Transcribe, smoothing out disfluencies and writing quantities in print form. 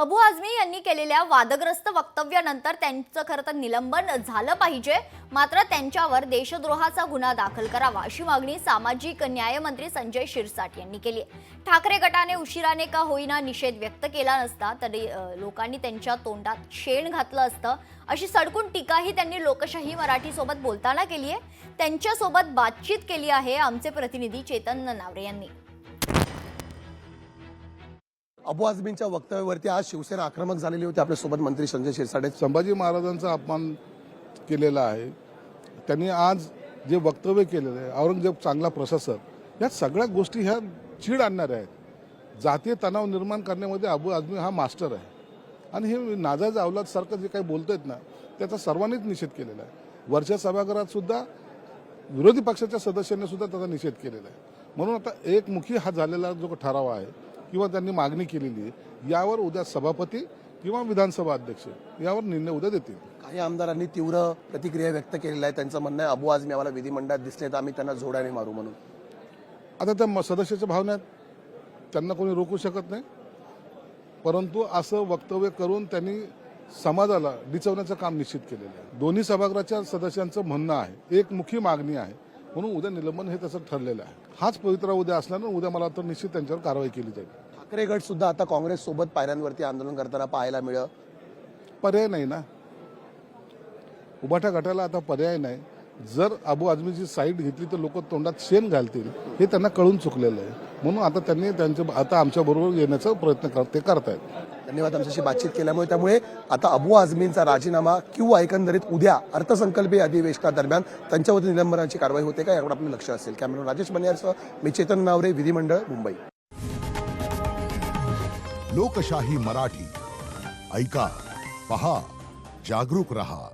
अबू आझमी यांनी केलेल्या वादग्रस्त वक्तव्यानंतर त्यांचं खरं तर निलंबन झालं पाहिजे, मात्र त्यांच्यावर देशद्रोहाचा गुन्हा दाखल करावा अशी मागणी सामाजिक न्याय मंत्री संजय शिरसाट यांनी केली। ठाकरे गटाने उशिराने का होईना निषेध व्यक्त केला नसता तरी लोकांनी त्यांच्या तोंडात शेण घातलं असतं अशी सडकून टीकाही त्यांनी लोकशाही मराठी सोबत बोलताना केली आहे। त्यांच्यासोबत बातचीत केली आहे आमचे प्रतिनिधी चेतन नावरे यांनी। अबू आझमींच्या वक्तव्यावरती आज शिवसेना आक्रमक झालेली होती। आपल्या सोबत मंत्री संजय शिरसाट आहेत। संभाजी महाराजांचा अपमान केलेला आहे त्यांनी। आज जे वक्तव्य केलेलं आहे औरंगजेब चांगला प्रशासक, या सगळ्या गोष्टी ह्या चीड आणणाऱ्या आहेत। जातीय तणाव निर्माण करण्यामध्ये अबू आझमी हा मास्टर आहे आणि हे नाजायज अवलाद सारखं जे काही बोलतायत ना त्याचा सर्वांनीच निषेध केलेला आहे। वरच्या सभागृहात सुद्धा विरोधी पक्षाच्या सदस्यांनी सुद्धा त्याचा निषेध केलेला आहे। म्हणून आता एकमुखी हा झालेला जो ठराव आहे किंवा त्यांनी मागणी केलेली आहे यावर उद्या सभापती किंवा विधानसभा अध्यक्ष यावर निर्णय उद्या देतील। काही आमदारांनी तीव्र प्रतिक्रिया व्यक्त केलेल्या आहे। त्यांचं म्हणणं आहे अबू आझमी आम्हाला विधिमंडळात दिसले तर आम्ही त्यांना जोड्याने मारू म्हणून। आता त्या सदस्याच्या भावना आहेत, त्यांना कोणी रोखू शकत नाही, परंतु असं वक्तव्य करून त्यांनी समाजाला डिचवण्याचं काम निश्चित केलेलं आहे। दोन्ही सभागृहाच्या सदस्यांचं म्हणणं आहे, एकमुखी मागणी आहे, म्हणून उद्या निलंबन हे तसं ठरलेलं आहे। हाच पवित्रा उद्या असल्यानं उद्या मला तर निश्चित त्यांच्यावर कारवाई केली जाईल। ठाकरे गट सुद्धा आता काँग्रेस सोबत पायऱ्यांवरती आंदोलन करताना पाहायला मिळेल। पर्याय नाही ना, उभाठा गटाला आता पर्याय नाही। जर अबू आझमीची साईड घेतली तर लोक तोंडात शेण घालतील हे त्यांना कळून चुकलेलं आहे। म्हणून आता त्यांनी आता आमच्या बरोबर येण्याचा प्रयत्न करतायत। धन्यवाद आमच्याशी बातचीत केल्यामुळे। त्यामुळे आता अबू आझमींचा राजीनामा किंवा एकंदरीत उद्या अर्थसंकल्पीय अधिवेशनादरम्यान त्यांच्यावरती निलंबनाची कारवाई होते का याकडे आपलं लक्ष असेल। कॅमेरामॅन राजेश बनियारसह मी चेतन नावरे, विधिमंडळ, मुंबई। लोकशाही मराठी ऐका, पहा, जागरूक रहा।